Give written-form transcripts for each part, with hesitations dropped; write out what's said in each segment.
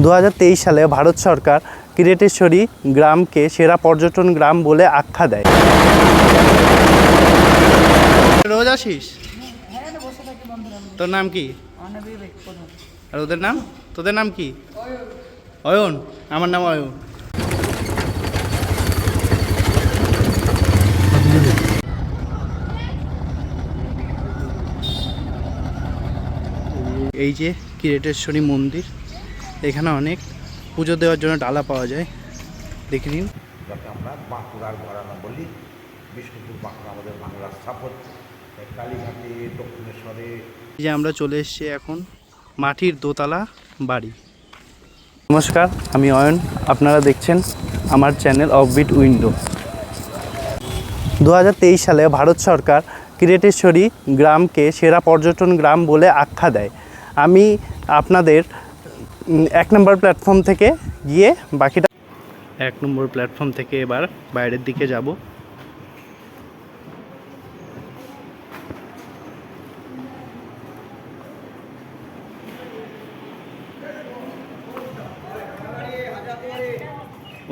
2023 সালে ভারত সরকার কিরেটেশ্বরী গ্রামকে সেরা পর্যটন গ্রাম বলে আখ্যা দেয়। রোজ আসিস? তোর নাম কি? আর ওদের নাম? তোদের নাম কি? অয়ন। আমার নাম অয়ন। এই যে কিরেটেশ্বরী মন্দির, এখানে অনেক পুজো দেওয়ার জন্য ডালা পাওয়া যায়, দেখে নিন। যাকে আমরা বাঁকুড়ার ঘরানা বলি। বিষ্ণুপুর বাঁকুড়া আমাদের বাংলার স্থাপত্য। কালীঘাটে, দক্ষিণেশ্বরে। এই যে আমরা চলে এসেছি এখন মাটির দোতলা বাড়ি। নমস্কার, আমি অয়ন, আপনারা দেখছেন আমার চ্যানেল অফবিট উইন্ডো। 2023 সালে ভারত সরকার কিরেটেশ্বরী গ্রামকে সেরা পর্যটন গ্রাম বলে আখ্যা দেয়। আমি আপনাদের 1 নম্বর প্ল্যাটফর্ম থেকে গিয়ে বাকিটা 1 নম্বর প্ল্যাটফর্ম থেকে এবার বাইরের দিকে যাব।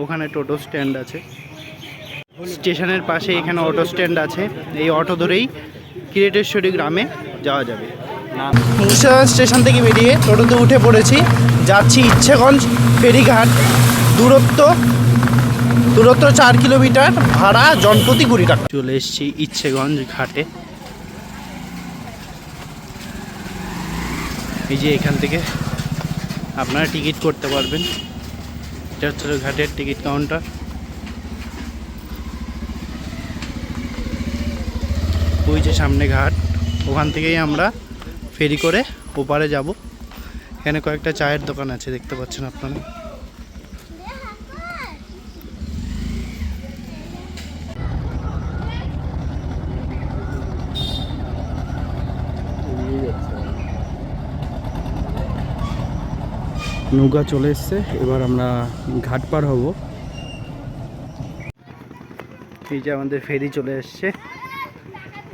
ওখানে টোটো স্ট্যান্ড আছে, স্টেশনের পাশে এখানে অটো স্ট্যান্ড আছে। এই অটো ধরেই কিরেটেশ্বরী গ্রামে যাওয়া যাবে। মুর্শিদাবাদ স্টেশন থেকে বেরিয়ে টোটোতে উঠে পড়েছি, যাচ্ছি ইচ্ছেগঞ্জ ফেরিঘাট। দূরত্ব 4 কিলোমিটার, ভাড়া জনপ্রতি 20 টাকা। চলে এসেছি ইচ্ছেগঞ্জ ঘাটে। এই যে এখান থেকে আপনারা টিকিট করতে পারবেন। এটা হচ্ছে ঘাটের টিকিট কাউন্টার। ওই যে সামনে ঘাট, ওখান থেকেই আমরা ফেরি করে ওপারে যাব। এখানে কয়েকটা চায়ের দোকান আছে, দেখতে পাচ্ছেন আপনারা। নৌকা চলে এসছে, এবার আমরা ঘাট পার হব। এই যে আমাদের ফেরি চলে এসছে,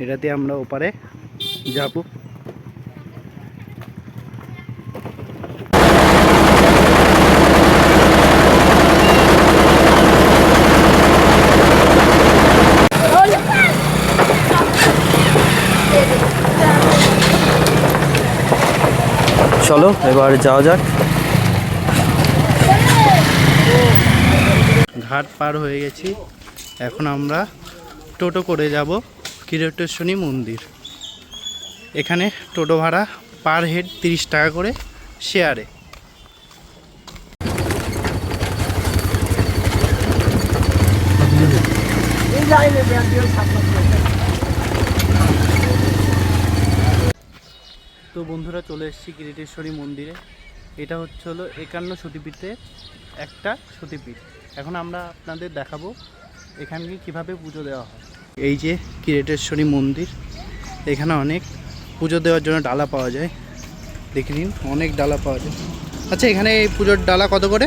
এটাতে আমরা ওপারে যাব। চলো এবার যাওয়া যাক। ঘাট পার হয়ে গেছি, এখন আমরা টোটো করে যাব কিরেটেশ্বরী মন্দির। এখানে টোটো ভাড়া পার হেড 30 টাকা করে শেয়ারে। তো বন্ধুরা, চলে এসেছি কিরেটেশ্বরী মন্দিরে। এটা হলো 51 সতীপীঠের একটা সতীপীঠ। এখন আমরা আপনাদের দেখাবো এখানে কিভাবে পুজো দেওয়া হয়। এই যে কিরেটেশ্বরী মন্দির, এখানে অনেক পুজো দেওয়ার জন্য ডালা পাওয়া যায়, দেখে নিন। অনেক ডালা পাওয়া যায়। আচ্ছা, এখানে এই পুজোর ডালা কত করে?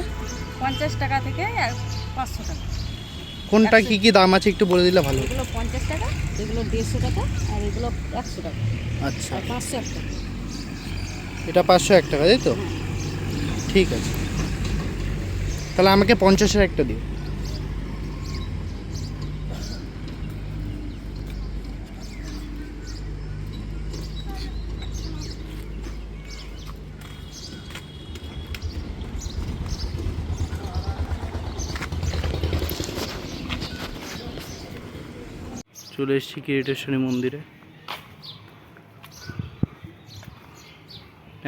50 টাকা থেকে 500 টাকা। কোনটা কি কি দাম আছে একটু বলে দিলে ভালো। এগুলো 50 টাকা, এগুলো 150 টাকা, আর এগুলো 100 টাকা। আচ্ছা, আর 501 টাকা। এটা 501 টাকা, তাই তো? ঠিক আছে, তাহলে আমাকে 50-এর একটা দিও। চলে এসেছি কিরেটেশ্বরী মন্দিরে।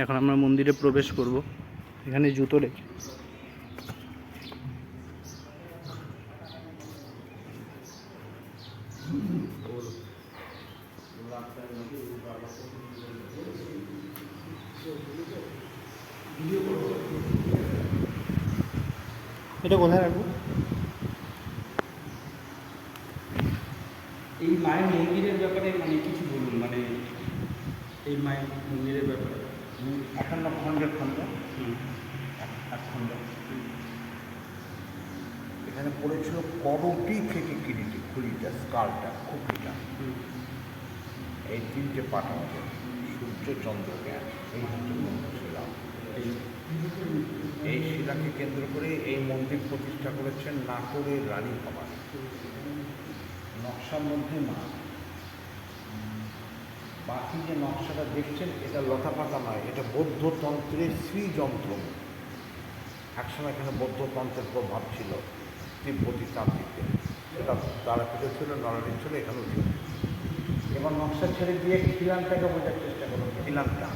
এখন আমরা মন্দিরে প্রবেশ করব। এখানে জুতো রেখে এটা কোথায় রাখবো? এই মায়ের মন্দিরের ব্যাপারে মানে কিছু বলুন, মানে এই মায়ের মন্দিরের ব্যাপারে। 51 খণ্ডের খণ্ড, এক খণ্ড। এখানে পড়েছিল করটি থেকে কিরিটি, খুলিটা, স্কালটা, খুপড়িটা। এই 3টে পাঠ আমাদের সূর্য, চন্দ্র, জ্ঞান। এই হচ্ছে ছিলাম এই জেলাকে কেন্দ্র করে এই মন্দির প্রতিষ্ঠা করেছেন নাটোরের রানী ভবানী। নকশার মধ্যে মা, বাকি যে নকশাটা দেখছেন এটা লতাপাতা নয়, এটা বৌদ্ধতন্ত্রের শ্রীযন্ত্র। একসময় এখানে বৌদ্ধতন্ত্রের প্রভাব ছিল তিব্বতী তান্ত্রিকদের, সেটা তারাপীঠে ছিল, নরনারী ছিল, এখানেও ছিল। এবার নকশা ছেড়ে দিয়ে খিলানটাকে বোঝার চেষ্টা করুন। খিলানটা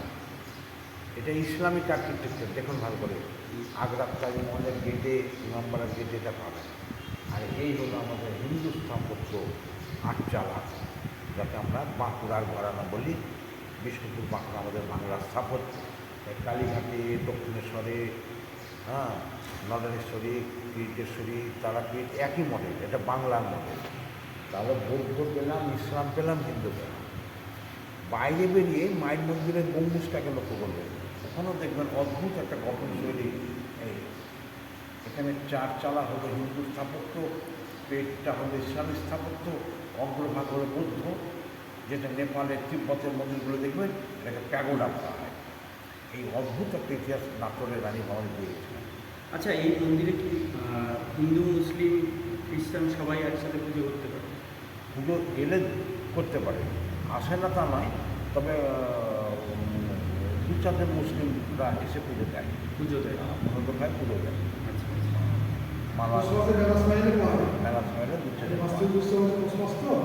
এটা ইসলামিক আর্কিটেকচার, দেখুন ভালো করে। আগ্রার তাজমহলের গেটে, ইমামবাড়ার গেটে এটা পাবেন। আর এই হলো আমাদের হিন্দু স্থাপত্য আটচালা, যাতে আমরা বাঁকুড়ার ঘরানা বলি। বিষ্ণুপুর বাঁকুড়া আমাদের বাংলার স্থাপত্য। কালীঘাটে, দক্ষিণেশ্বরে, নরেশ্বরী, কীর্তেশ্বরী, তারাপীঠ একই মডেল, এটা বাংলার মডেল। তাহলে বৌদ্ধ পেলাম, ইসলাম পেলাম, হিন্দু পেলাম। বাইরে বেরিয়ে মায়ের মন্দিরের গম্বুজটাকে লক্ষ্য করবেন, ওখানেও দেখবেন অদ্ভুত একটা গঠনশৈলী। এই এখানে চারচালা হলো হিন্দু স্থাপত্য, পেটটা হলো ইসলামী স্থাপত্য, অগ্রভাগ হলো বৌদ্ধ, যেটা নেপালের তিব্বতের মন্দিরগুলো দেখবেন এটাকে প্যাগোডা বলা হয়। এই অদ্ভুত একটা ইতিহাস নাটোরের রানী ভবানী পেয়েছে। আচ্ছা, এই মন্দিরে কি হিন্দু, মুসলিম, খ্রিস্টান সবাই একসাথে পুজো করতে পারে? পুজো এলে করতে পারে, আসে না তা নয়, তবে দু চারটে মুসলিমরা এসে পুজো দেয়। পুজো দেয়? মূলত ভাই পুজো দেয়। আচ্ছা, মেলা সময় দু চারটে।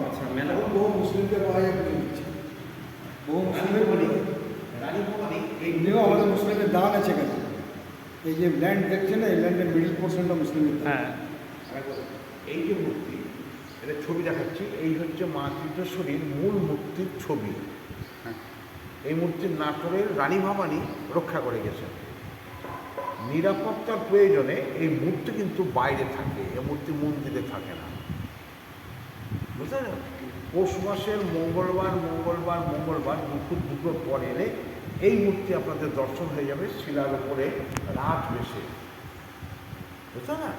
আচ্ছা, মেলা বহু মুসলিমদের পাওয়া যায়, বহু মুসলিমের এমনিও আমাদের মুসলিমের দান আছে কেন? এই যে ল্যান্ড দেখছেন না, এই ল্যান্ডের মিডিল পোর্শনটা মুসলিমের দান। হ্যাঁ, এই যে মূর্তি, এটা ছবি দেখাচ্ছি, এই হচ্ছে মা কীর্তেশ্বরীর মূল মূর্তির ছবি। এই মূর্তির নাটোরের রানী ভবানী রক্ষা করে গেছেন। নিরাপত্তার প্রয়োজনে এই মূর্তি কিন্তু বাইরে থাকে, এই মূর্তি মন্দিরে থাকে না, বুঝতে পারলেন? পৌষ মাসের মঙ্গলবার দুপুর পর এলে এই মূর্তি আপনাদের দর্শন হয়ে যাবে শিলার উপরে রাত বেশে, বুঝতে না?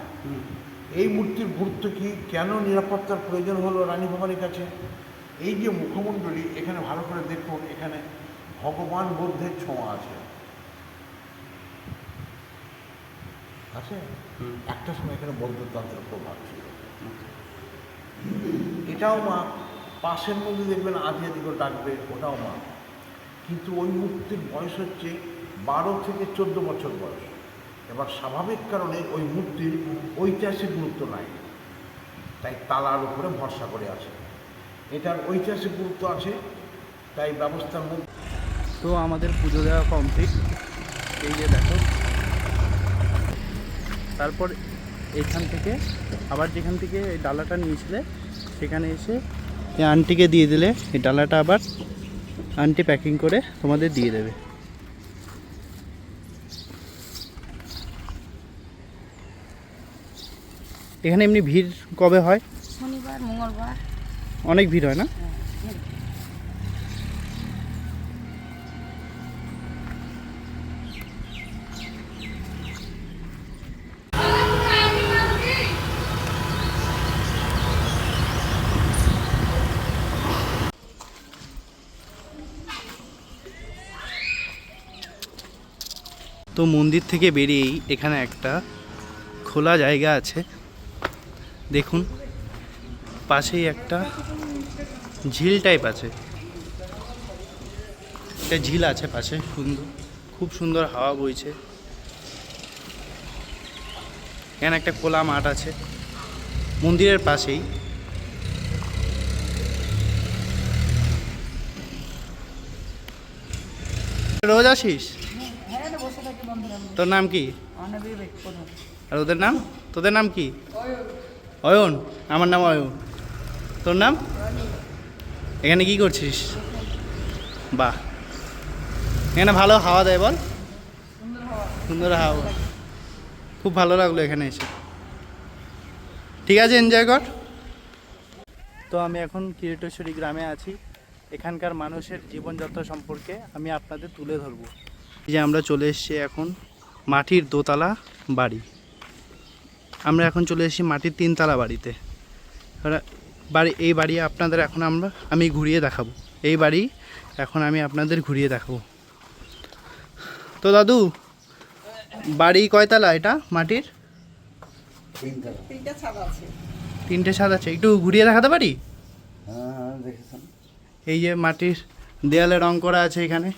এই মূর্তির গুরুত্ব কি, কেন নিরাপত্তার প্রয়োজন হলো রানী ভবানীর কাছে? এই যে মুখমণ্ডলী, এখানে ভালো করে দেখুন, এখানে ভগবান বুদ্ধের ছোঁয়া আছে। আছে একটা সময় এখানে বৌদ্ধতন্ত্রের প্রভাব ছিল। এটাও মা, পাশের মধ্যে দেখবেন আদি আদি করে ডাকবে, ওটাও মা। কিন্তু ওই মূর্তির বয়স হচ্ছে 12 থেকে 14 বছর বয়স। এবার স্বাভাবিক কারণে ওই মূর্তির ঐতিহাসিক গুরুত্ব নাই, তাই তালার উপরে ভরসা করে আছে। এটার ঐতিহাসিক গুরুত্ব আছে, তাই ব্যবস্থার মধ্যে। তো আমাদের পুজো দেওয়া কমপ্লিট, এই যে দেখো। তারপর এখান থেকে আবার যেখান থেকে এই ডালাটা নিয়েছিলে সেখানে এসে এই আন্টিকে দিয়ে দিলে এই ডালাটা আবার আন্টি প্যাকিং করে তোমাদের দিয়ে দেবে। এখানে এমনি ভিড় কবে হয়? শনিবার, মঙ্গলবার। অনেক ভিড় হয় না? তো মন্দির থেকে বেরিয়েই এখানে একটা খোলা জায়গা আছে, দেখুন পাশেই একটা ঝিল টাইপ আছে, একটা ঝিল আছে পাশে, সুন্দর, খুব সুন্দর হাওয়া বইছে। এখানে একটা খোলা মাঠ আছে মন্দিরের পাশেই। রোজ আসিস? তোর নাম কি? আর ওদের নাম? তোদের নাম কি? অয়ন। আমার নাম অয়ন। তোর নাম? এখানে কি করছিস? বাহ, এখানে ভালো হাওয়া দেয় বল? সুন্দর হাওয়া, খুব ভালো লাগলো এখানে এসে। ঠিক আছে, এনজয় কর। তো আমি এখন কিরিটেশ্বরী গ্রামে আছি, এখানকার মানুষের জীবনযাত্রা সম্পর্কে আমি আপনাদের তুলে ধরবো। এই যে আমরা চলে এসেছি এখন মাটির দোতলা বাড়ি। আমরা এখন চলে এসেছি মাটির 3 তলা বাড়িতে। এই বাড়ি আপনাদের এখন আমি ঘুরিয়ে দেখাবো। এই বাড়ি এখন আমি আপনাদের ঘুরিয়ে দেখাবো। তো দাদু, বাড়ি কয়তলা এটা মাটির? তিনটা ছাদ আছে। 3টে ছাদ আছে, একটু ঘুরিয়ে দেখাতে পারি? হ্যাঁ দেখেছেন। এই যে মাটির দেয়ালে রং করা আছে এখানে,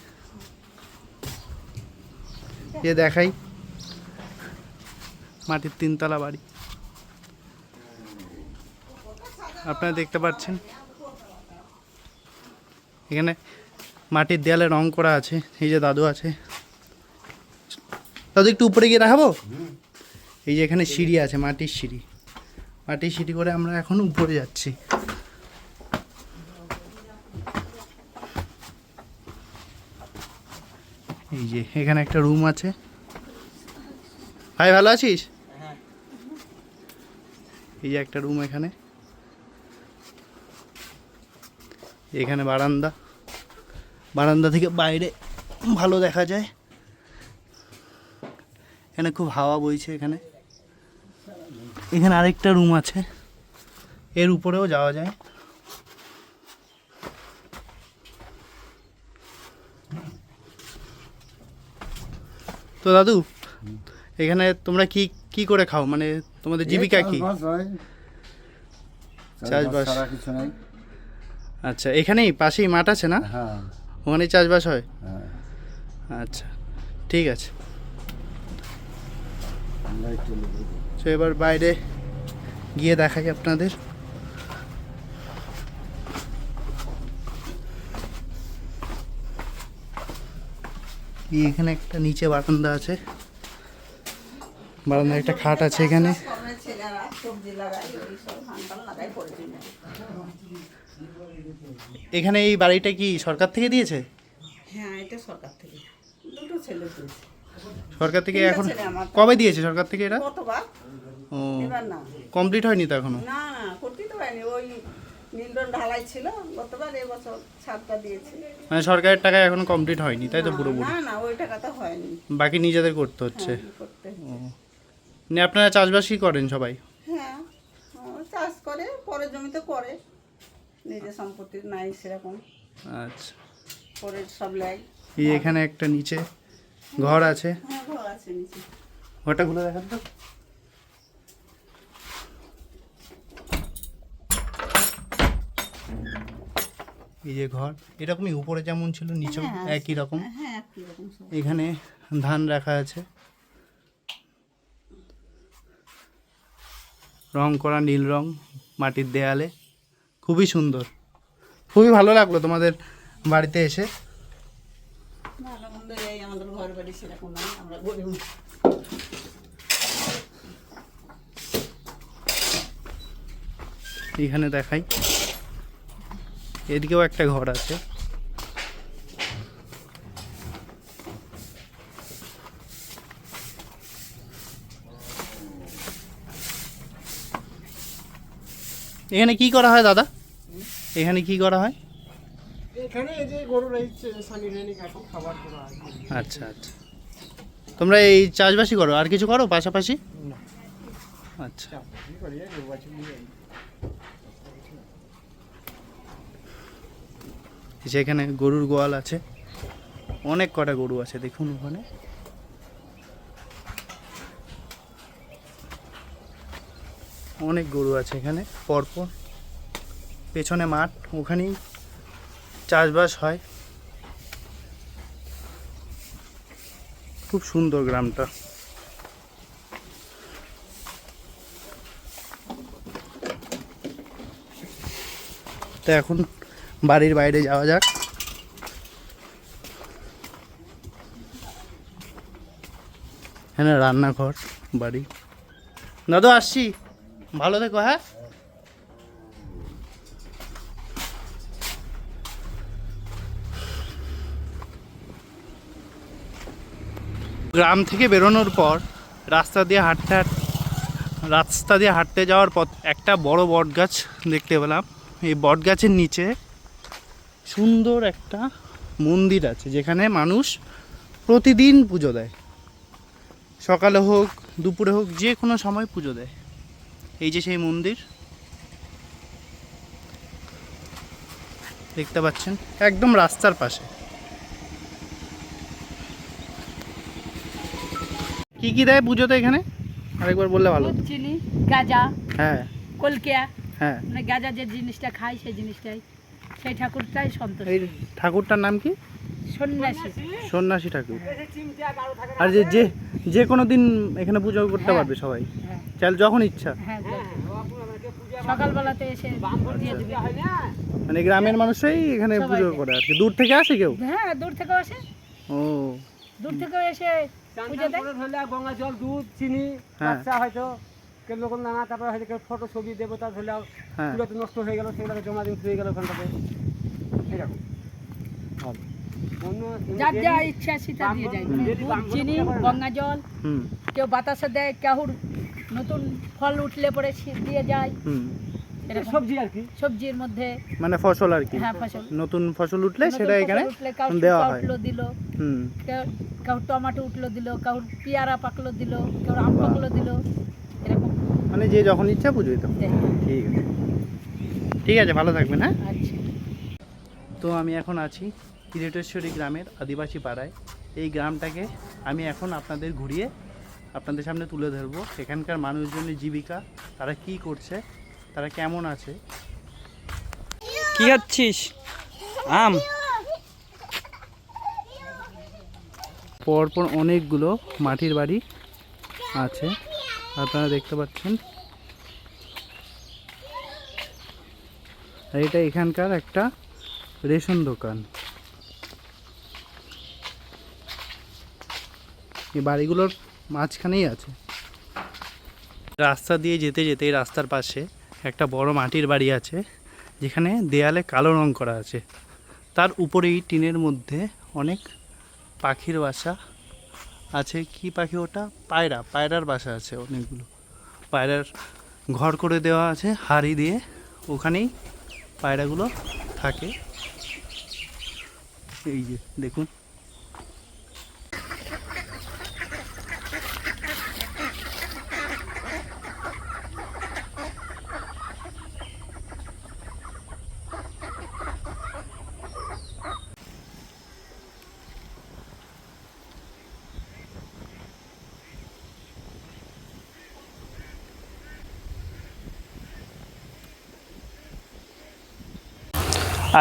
যে দেখাই মাটির 3তলা বাড়ি আপনারা দেখতে পাচ্ছেন। এখানে মাটির দেয়ালে রং করা আছে। এই যে দাদু আছে, দাদু একটু উপরে গিয়ে দেখাবো। এই যে এখানে সিঁড়ি আছে, মাটির সিঁড়ি, মাটির সিঁড়ি করে আমরা এখন উপরে যাচ্ছি। এই যে এখানে একটা রুম আছে। ভাই ভালো আছিস? এই যে একটা রুম এখানে, এখানে বারান্দা, বারান্দা থেকে বাইরে ভালো দেখা যায়। এখানে খুব হাওয়া বইছে। এখানে এখানে আরেকটা রুম আছে, এর উপরেও যাওয়া যায়। তো দাদু, এখানে তোমরা কি কি করে খাও, মানে তোমাদের জীবিকা কি? চাষবাস ছাড়া কিছু নাই। আচ্ছা, এখানেই পাশেই মাঠ আছে না? হ্যাঁ ওখানেই চাষবাস হয়? হ্যাঁ, আচ্ছা, ঠিক আছে। আমরা একটু তো এবার বাইরে গিয়ে দেখাই আপনাদের। এই এখানে একটা নিচে বারান্দা আছে, বারান্দায় একটা খাট আছে এখানে। ছেলেরা সবজি লাগায়, ওই সব ধান টান লাগায় পরে জন্য। এখানে এই বাড়িটা কি সরকার থেকে দিয়েছে? হ্যাঁ, এটা সরকার থেকে। দুটো ছেলে দিয়েছে। সরকার থেকে তিনটা এখন ছেলে আমার। কবে দিয়েছে সরকার থেকে এটা? কতবার? ও, এবার না। কমপ্লিট হয়নি তো এখনো? না না, করতেই তো পারিনি। ওই নীলডন ঢালাই ছিল গতবার, এবছর ছাদটা দিয়েছে। মানে সরকারের টাকায় এখনো কমপ্লিট হয়নি, তাই তো? না, পুরোপুরি না না, ওই টাকা তো হয়নি। বাকি নিজেদের করতে হচ্ছে। হ্যাঁ, করতে হচ্ছে। নিয়ে আপনারা চাষবাসই করেন সবাই? হ্যাঁ, ও চাষ করে, পরে জমিতে করে, নিজের সম্পত্তি নাই সেরকম, আচ্ছা, পরে সব লাই। এই এখানে একটা নিচে ঘর আছে, হ্যাঁ, ঘর আছে নিচে। ঘরটা খুলে দেখান তো। এই যে ঘর, এরকমই উপরে যেমন ছিল নিচেও হ্যাঁ, একই রকম। হ্যাঁ, একই রকম সব। এখানে ধান রাখা আছে, রং করা নীল রং মাটির দেয়ালে, খুবই সুন্দর। খুবই ভালো লাগলো তোমাদের বাড়িতে এসে। ভালো মন্দ এই আমাদের ঘর বাড়ি সেরকম নয়, আমরা গরিব। এখানে দেখাই, এদিকেও একটা ঘর আছে। এখানে কি করা হয় দাদা? এখানে কি করা হয়? এখানে এই যে গরুর এই সানি রেনি কাটি খাবার করা হয়। আচ্ছা আচ্ছা, তোমরা এই চাষবাসই করো, আর কিছু করো পাশাপাশি? আচ্ছা, কি করি এই গরু বাছুর নিয়ে যাই। সেখানে গরুর গোয়াল আছে, অনেক কটা গরু আছে দেখুন ওখানে। অনেক গরু আছে এখানে পরপর, পেছনে মাঠ, ওখানেই চাষবাস হয়। খুব সুন্দর গ্রামটা। তো এখন বাড়ির বাইরে যাওয়া যাক। এখানে রান্নাঘর বাড়ি। দাদু আসছি, ভালো থেকো। হ্যাঁ, গ্রাম থেকে বেরোনোর পর রাস্তা দিয়ে হাঁটতে যাওয়ার পথ একটা বড় বট গাছ দেখতে পেলাম। এই বট গাছের নিচে সুন্দর একটা মন্দির আছে, যেখানে মানুষ প্রতিদিন পুজো দেয়। সকালে হোক দুপুরে হোক, যে কোনো সময় পুজো দেয়। এই যে সেই মন্দির দেখতে পাচ্ছেন, একদম রাস্তার পাশে। কি কি দেয় পুজোতে এখানে আরেকবার বললে ভালো দুধ, চিনি, গাজা, হ্যাঁ কলকিয়া, হ্যাঁ। মানে গাজা যে জিনিসটা খাই সেই জিনিসটাই, সেই ঠাকুরটাই সন্তোষ। এই ঠাকুরটার নাম কি? সন্ন্যাসী। সন্ন্যাসী ঠাকুর। আর যে যে যে কোনো দিন এখানে পুজো করতে পারবে সবাই, হ্যাঁ চাইলে যখন ইচ্ছা। হ্যাঁ, সকালবেলাতে এসে দিয়ে দিবে। মানে গ্রামের মানুষই এখানে সবাই পুজো দেয়। করে আর কি। দূর থেকে আসে কেউ? হ্যাঁ, দূর থেকেও আসে, ও দূর থেকেও এসে পুজো দেয়। গঙ্গা জল, দুধ, চিনি, হ্যাঁ। বাচ্চা হয়তো কেউ লোক নানা, তারপরে হয়তো কেউ ফটো ছবি দেবতা ধরলে হ্যাঁ পুরো নষ্ট হয়ে গেল, সেগুলোকে জমা দিন হয়ে গেল ওখানটাতে এরকম। ভালো। অন্য যার যা ইচ্ছা সেটা দিয়ে যায়। দুধ, চিনি, গঙ্গা জল, হুম কেউ বাতাসে দেয়, কাহুর নতুন ফল উঠলে পরে দিয়ে যায়। হুম। এরকম সবজি আর কি। সবজির মধ্যে, মানে ফসল আর কি, হ্যাঁ ফসল, নতুন ফসল উঠলে নতুন সেটা ফসল এখানে উঠলে কাউ দেওয়া শুকা হয়। উঠলো দিল, হুম কাউর টমেটো উঠলো দিল, কাউর পেয়ারা পাকলো দিল, কাউর আম পাকলো দিল, এরকম মানে যে যখন ইচ্ছা পুজো দিতে দেয়। ঠিক আছে, ঠিক আছে, ভালো থাকবেন। হ্যাঁ, আচ্ছা। তো আমি এখন আছি কিরিটেশ্বরী গ্রামের আদিবাসী পাড়ায়। এই গ্রামটাকে আমি এখন আপনাদের ঘুরিয়ে আপনাদের সামনে তুলে ধরবো। এখানকার মানুষজনের জীবিকা, তারা কি করছে, তারা কেমন আছে। কি খাচ্ছিস? আম। পরপর অনেকগুলো মাটির বাড়ি আছে, আপনারা দেখতে পাচ্ছেন। আর এটা এখানকার একটা রেশন দোকান। এই বাড়িগুলোর মাঝখানেই আছে। রাস্তা দিয়ে যেতে যেতে এই রাস্তার পাশে একটা বড় মাটির বাড়ি আছে, যেখানে দেয়ালে কালো রং করা আছে। তার উপরেই টিনের মধ্যে অনেক পাখির বাসা আছে। কি পাখি ওটা? পায়রা। পায়রার বাসা আছে অনেকগুলো। পায়রার ঘর করে দেওয়া আছে হাড়ি দিয়ে, ওখানেই পায়রাগুলো থাকে। এই যে দেখুন,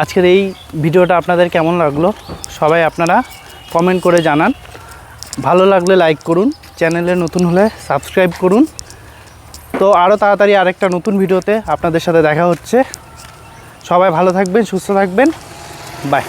আজকের এই ভিডিওটা আপনাদের কেমন লাগলো সবাই আপনারা কমেন্ট করে জানান। ভালো লাগলে লাইক করুন, চ্যানেলে নতুন হলে সাবস্ক্রাইব করুন। তো আরও তাড়াতাড়ি আরেকটা নতুন ভিডিওতে আপনাদের সাথে দেখা হচ্ছে। সবাই ভালো থাকবেন, সুস্থ থাকবেন, বাই।